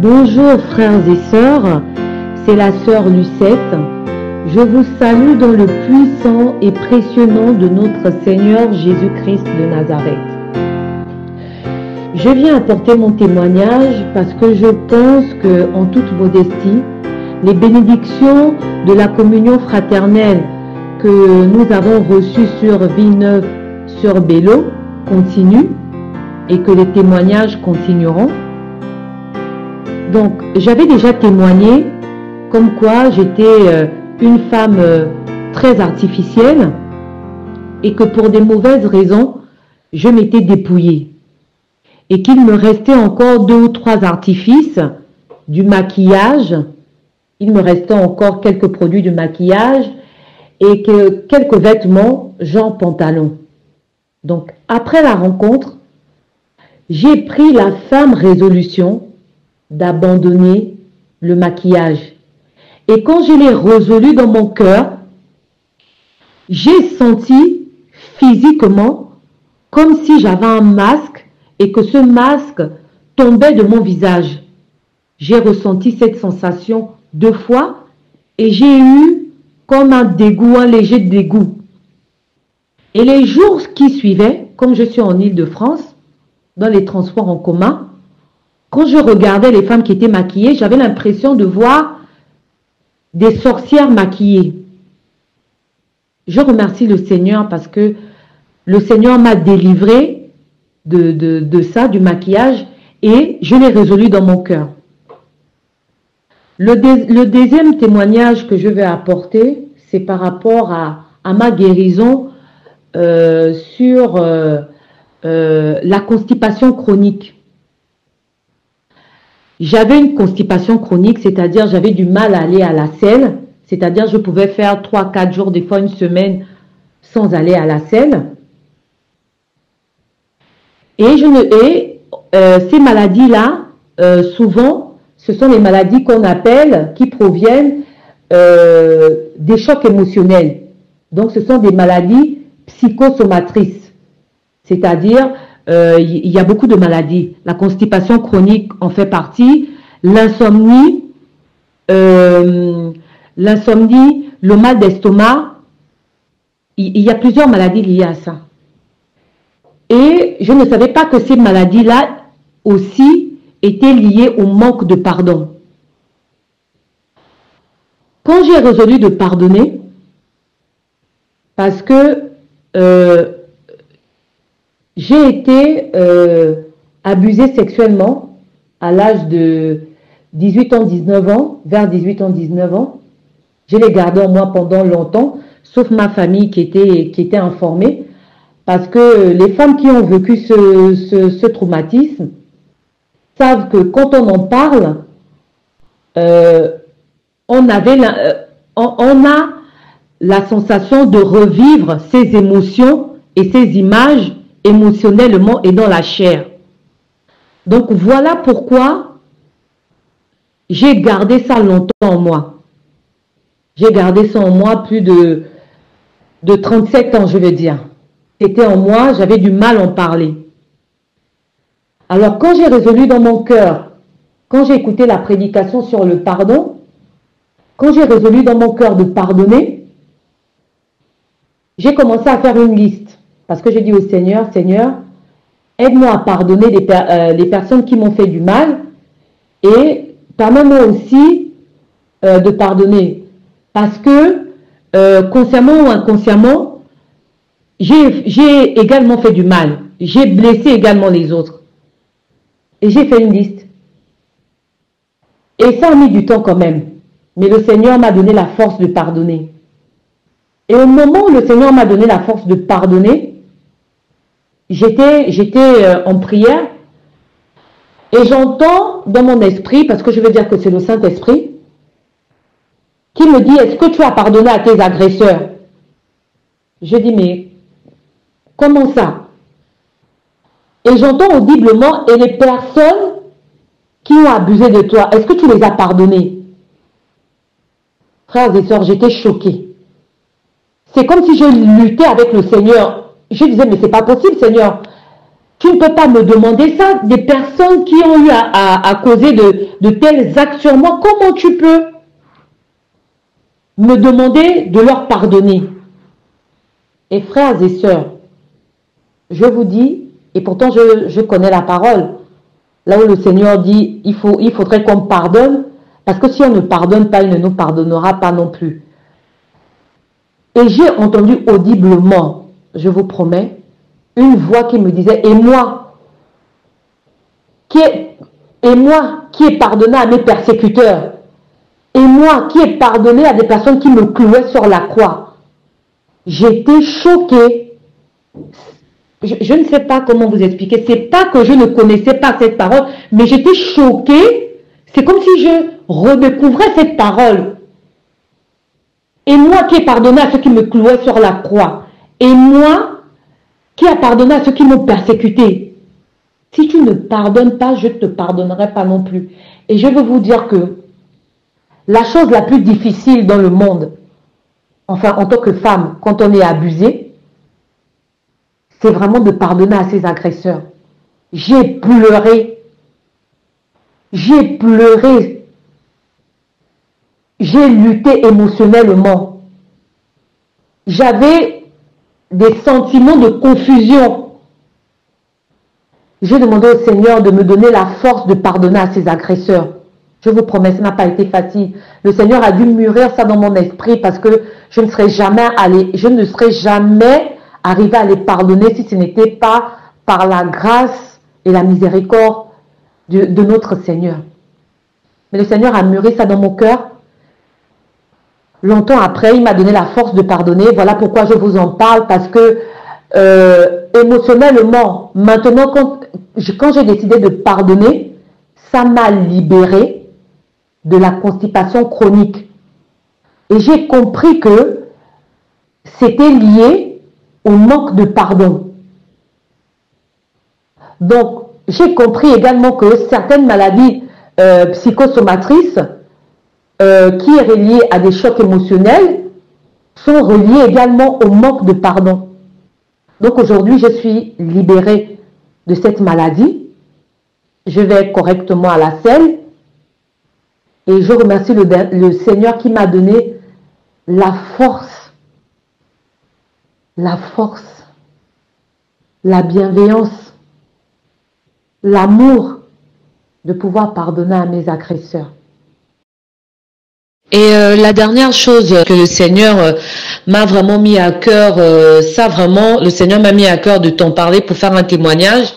Bonjour frères et sœurs, c'est la sœur Lucette. Je vous salue dans le puissant et précieux nom de notre Seigneur Jésus-Christ de Nazareth. Je viens apporter mon témoignage parce que je pense que, en toute modestie, les bénédictions de la communion fraternelle que nous avons reçues sur Villeneuve sur Bello continuent et que les témoignages continueront. Donc, j'avais déjà témoigné comme quoi j'étais une femme très artificielle et que pour des mauvaises raisons, je m'étais dépouillée. Et qu'il me restait encore 2 ou 3 artifices, du maquillage, il me restait encore quelques produits de maquillage et quelques vêtements, genre pantalon. Donc, après la rencontre, j'ai pris la ferme résolution d'abandonner le maquillage. Et quand je l'ai résolu dans mon cœur, j'ai senti physiquement comme si j'avais un masque et que ce masque tombait de mon visage. J'ai ressenti cette sensation 2 fois et j'ai eu comme un dégoût, un léger dégoût. Et les jours qui suivaient, comme je suis en Île-de-France, dans les transports en commun, quand je regardais les femmes qui étaient maquillées, j'avais l'impression de voir des sorcières maquillées. Je remercie le Seigneur parce que le Seigneur m'a délivré de ça, du maquillage, et je l'ai résolu dans mon cœur. Le deuxième témoignage que je vais apporter, c'est par rapport à ma guérison sur la constipation chronique. J'avais une constipation chronique, c'est-à-dire j'avais du mal à aller à la selle, c'est-à-dire je pouvais faire 3-4 jours, des fois une semaine, sans aller à la selle. Et ces maladies-là, souvent, ce sont les maladies qu'on appelle, qui proviennent des chocs émotionnels. Donc, ce sont des maladies psychosomatrices, c'est-à-dire il y a beaucoup de maladies. La constipation chronique en fait partie, l'insomnie, le mal d'estomac. Il y a plusieurs maladies liées à ça. Et je ne savais pas que ces maladies-là aussi étaient liées au manque de pardon. Quand j'ai résolu de pardonner, parce que j'ai été abusée sexuellement à l'âge de 18 ans, 19 ans, vers 18 ans, 19 ans. Je l'ai gardé en moi pendant longtemps, sauf ma famille qui était informée, parce que les femmes qui ont vécu ce traumatisme savent que quand on en parle, on a la sensation de revivre ces émotions et ces images émotionnellement et dans la chair. Donc voilà pourquoi j'ai gardé ça longtemps en moi. J'ai gardé ça en moi plus de 37 ans, je veux dire. C'était en moi, j'avais du mal à en parler. Alors quand j'ai résolu dans mon cœur, quand j'ai écouté la prédication sur le pardon, quand j'ai résolu dans mon cœur de pardonner, j'ai commencé à faire une liste. Parce que j'ai dit au Seigneur, Seigneur, aide-moi à pardonner les personnes qui m'ont fait du mal et permets-moi aussi de pardonner. Parce que, consciemment ou inconsciemment, j'ai également fait du mal. J'ai blessé également les autres. Et j'ai fait une liste. Et ça a mis du temps quand même. Mais le Seigneur m'a donné la force de pardonner. Et au moment où le Seigneur m'a donné la force de pardonner, j'étais en prière et j'entends dans mon esprit, parce que je veux dire que c'est le Saint-Esprit, qui me dit, est-ce que tu as pardonné à tes agresseurs? Je dis, mais comment ça? Et j'entends audiblement, et les personnes qui ont abusé de toi, est-ce que tu les as pardonnées? Frères et sœurs, j'étais choquée. C'est comme si je luttais avec le Seigneur. Je disais, mais c'est pas possible, Seigneur. Tu ne peux pas me demander ça. Des personnes qui ont eu à causer de tels actes sur moi, comment tu peux me demander de leur pardonner? Et frères et sœurs, je vous dis, et pourtant je connais la parole, là où le Seigneur dit, il faudrait qu'on pardonne, parce que si on ne pardonne pas, il ne nous pardonnera pas non plus. Et j'ai entendu audiblement, je vous promets, une voix qui me disait, et moi qui ai pardonné à mes persécuteurs, et moi qui ai pardonné à des personnes qui me clouaient sur la croix. J'étais choquée. Je ne sais pas comment vous expliquer. C'est pas que je ne connaissais pas cette parole, mais j'étais choquée. C'est comme si je redécouvrais cette parole. Et moi qui ai pardonné à ceux qui me clouaient sur la croix. Et moi qui ai pardonné à ceux qui m'ont persécuté. Si tu ne pardonnes pas, je ne te pardonnerai pas non plus. Et je veux vous dire que la chose la plus difficile dans le monde, enfin en tant que femme, quand on est abusé, c'est vraiment de pardonner à ses agresseurs. J'ai pleuré. J'ai pleuré. J'ai lutté émotionnellement. J'avais des sentiments de confusion. J'ai demandé au Seigneur de me donner la force de pardonner à ses agresseurs. Je vous promets, ça n'a pas été facile. Le Seigneur a dû mûrir ça dans mon esprit parce que je ne serais jamais arrivé à les pardonner si ce n'était pas par la grâce et la miséricorde de notre Seigneur. Mais le Seigneur a mûri ça dans mon cœur. Longtemps après, il m'a donné la force de pardonner. Voilà pourquoi je vous en parle, parce que émotionnellement, maintenant, quand j'ai décidé de pardonner, ça m'a libéré de la constipation chronique. Et j'ai compris que c'était lié au manque de pardon. Donc, j'ai compris également que certaines maladies psychosomatrices qui est reliées à des chocs émotionnels sont reliées également au manque de pardon. Donc aujourd'hui, je suis libérée de cette maladie. Je vais correctement à la selle. Et je remercie le Seigneur qui m'a donné la force, la bienveillance, l'amour de pouvoir pardonner à mes agresseurs. Et la dernière chose que le Seigneur m'a vraiment mis à cœur, le Seigneur m'a mis à cœur de t'en parler pour faire un témoignage.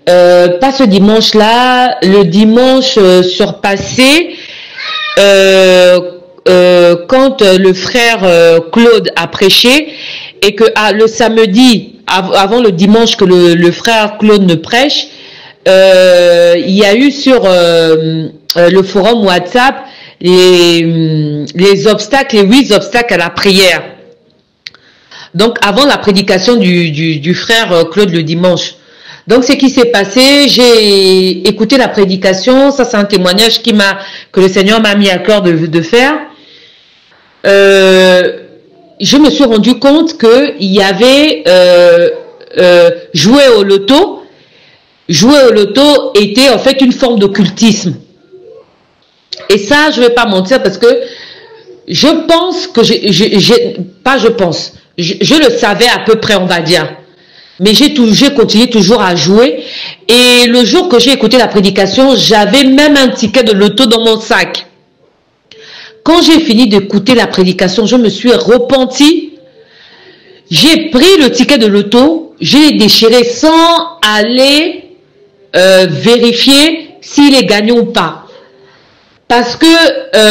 Pas ce dimanche-là, le dimanche surpassé, quand le frère Claude a prêché, et que le samedi, avant le dimanche que le frère Claude ne prêche, il y a eu sur le forum WhatsApp les obstacles, les 8 obstacles à la prière. Donc avant la prédication du frère Claude le dimanche. Donc ce qui s'est passé, j'ai écouté la prédication, ça c'est un témoignage que le Seigneur m'a mis à cœur de faire. Je me suis rendu compte qu'il y avait jouer au loto. Jouer au loto était en fait une forme d'occultisme. Et ça, je ne vais pas mentir parce que je pense que je le savais à peu près, on va dire. Mais j'ai continué toujours à jouer. Et le jour que j'ai écouté la prédication, j'avais même un ticket de loto dans mon sac. Quand j'ai fini d'écouter la prédication, je me suis repentie. J'ai pris le ticket de loto, je l'ai déchiré sans aller vérifier s'il est gagnant ou pas. Parce que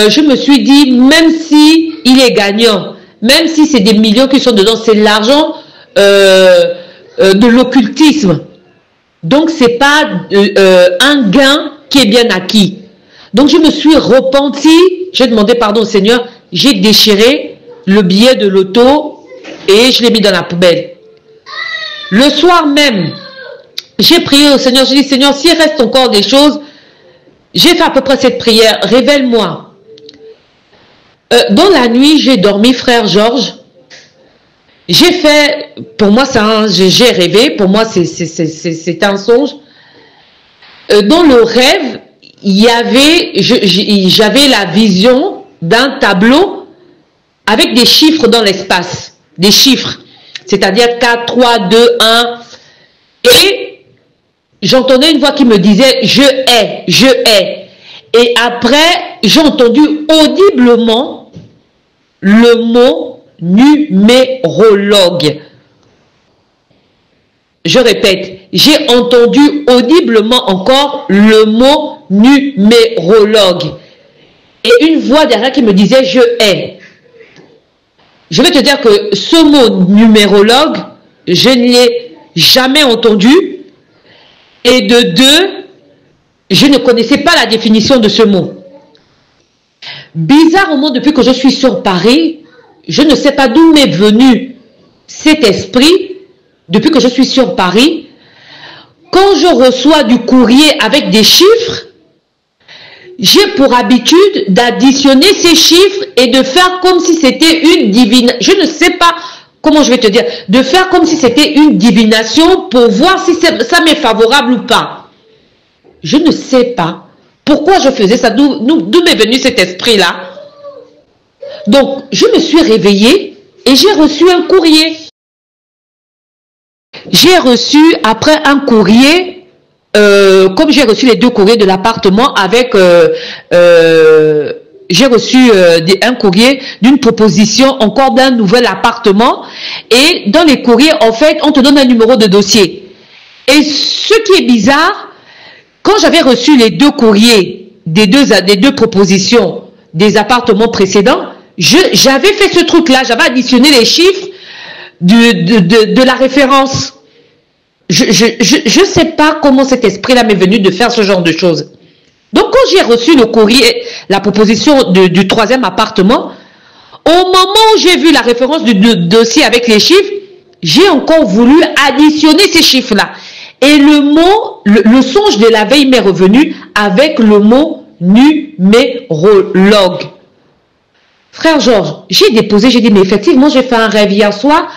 je me suis dit, même si il est gagnant, même si c'est des millions qui sont dedans, c'est l'argent de l'occultisme. Donc, c'est pas un gain qui est bien acquis. Donc, je me suis repentie, j'ai demandé pardon au Seigneur, j'ai déchiré le billet de loto et je l'ai mis dans la poubelle. Le soir même, j'ai prié au Seigneur, j'ai dit, Seigneur, s'il reste encore des choses, j'ai fait à peu près cette prière, révèle-moi. Dans la nuit, j'ai dormi, frère Georges. J'ai fait, pour moi, j'ai rêvé, pour moi, c'est un songe. Dans le rêve, j'avais la vision d'un tableau avec des chiffres dans l'espace, des chiffres, c'est-à-dire 4, 3, 2, 1, et j'entendais une voix qui me disait « je hais ». Et après, j'ai entendu audiblement le mot numérologue. Je répète, j'ai entendu audiblement encore le mot numérologue. Et une voix derrière qui me disait « je hais ». Je vais te dire que ce mot numérologue, je ne l'ai jamais entendu. Et de deux, je ne connaissais pas la définition de ce mot. Bizarrement, depuis que je suis sur Paris, je ne sais pas d'où m'est venu cet esprit. Depuis que je suis sur Paris, quand je reçois du courrier avec des chiffres, j'ai pour habitude d'additionner ces chiffres et de faire comme si c'était une divination. Je ne sais pas comment je vais te dire. De faire comme si c'était une divination pour voir si ça m'est favorable ou pas. Je ne sais pas pourquoi je faisais ça. D'où m'est venu cet esprit-là. Donc, je me suis réveillée et j'ai reçu un courrier. J'ai reçu après un courrier. Comme j'ai reçu les 2 courriers de l'appartement avec j'ai reçu un courrier d'une proposition encore d'un nouvel appartement, et dans les courriers en fait on te donne un numéro de dossier. Et ce qui est bizarre, quand j'avais reçu les 2 courriers des deux propositions des appartements précédents, j'avais fait ce truc là, j'avais additionné les chiffres de la référence. Je ne sais pas comment cet esprit-là m'est venu de faire ce genre de choses. Donc, quand j'ai reçu le courrier, la proposition du 3e appartement, au moment où j'ai vu la référence du dossier avec les chiffres, j'ai encore voulu additionner ces chiffres-là. Et le songe de la veille m'est revenu avec le mot numérologue. Frère Georges, j'ai dit, mais effectivement, j'ai fait un rêve hier soir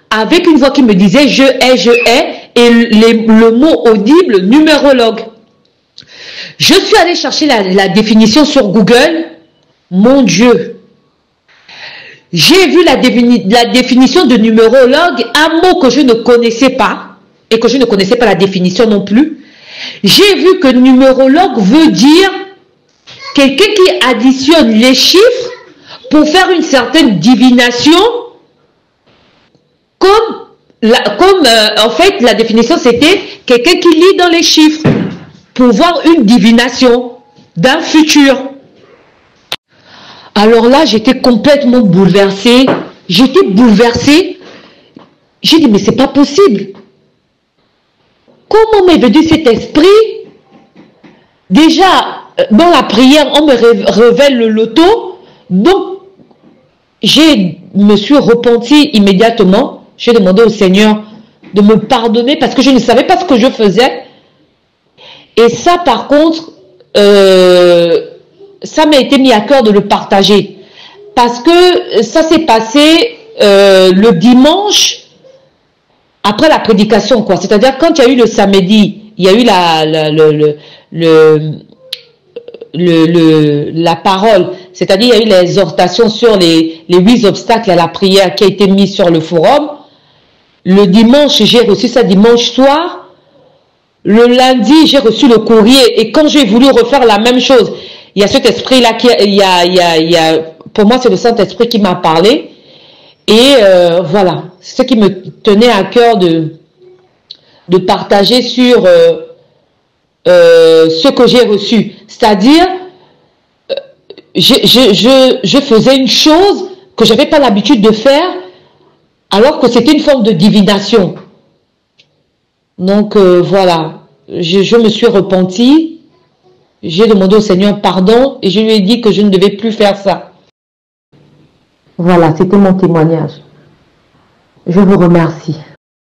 avec une voix qui me disait « je hais », et le mot audible, numérologue. Je suis allée chercher la définition sur Google. Mon Dieu. J'ai vu la définition de numérologue, un mot que je ne connaissais pas, et que je ne connaissais pas la définition non plus. J'ai vu que numérologue veut dire quelqu'un qui additionne les chiffres pour faire une certaine divination, en fait, la définition, c'était quelqu'un qui lit dans les chiffres pour voir une divination d'un futur. Alors là, j'étais complètement bouleversée. J'étais bouleversée. J'ai dit, mais c'est pas possible. Comment m'est venu cet esprit? Déjà, dans la prière, on me révèle le loto. Donc, je me suis repentie immédiatement. J'ai demandé au Seigneur de me pardonner parce que je ne savais pas ce que je faisais. Et ça, par contre, ça m'a été mis à cœur de le partager. Parce que ça s'est passé le dimanche après la prédication, quoi. C'est-à-dire quand il y a eu le samedi, il y a eu la parole, c'est-à-dire il y a eu l'exhortation sur les 8 obstacles à la prière qui a été mise sur le forum. Le dimanche, j'ai reçu ça dimanche soir. Le lundi, j'ai reçu le courrier. Et quand j'ai voulu refaire la même chose, il y a cet esprit-là, pour moi, c'est le Saint-Esprit qui m'a parlé. Et voilà, c'est ce qui me tenait à cœur de partager sur ce que j'ai reçu. C'est-à-dire, je faisais une chose que je n'avais pas l'habitude de faire, alors que c'était une forme de divination. Donc voilà, je me suis repentie, j'ai demandé au Seigneur pardon et je lui ai dit que je ne devais plus faire ça. Voilà, c'était mon témoignage. Je vous remercie.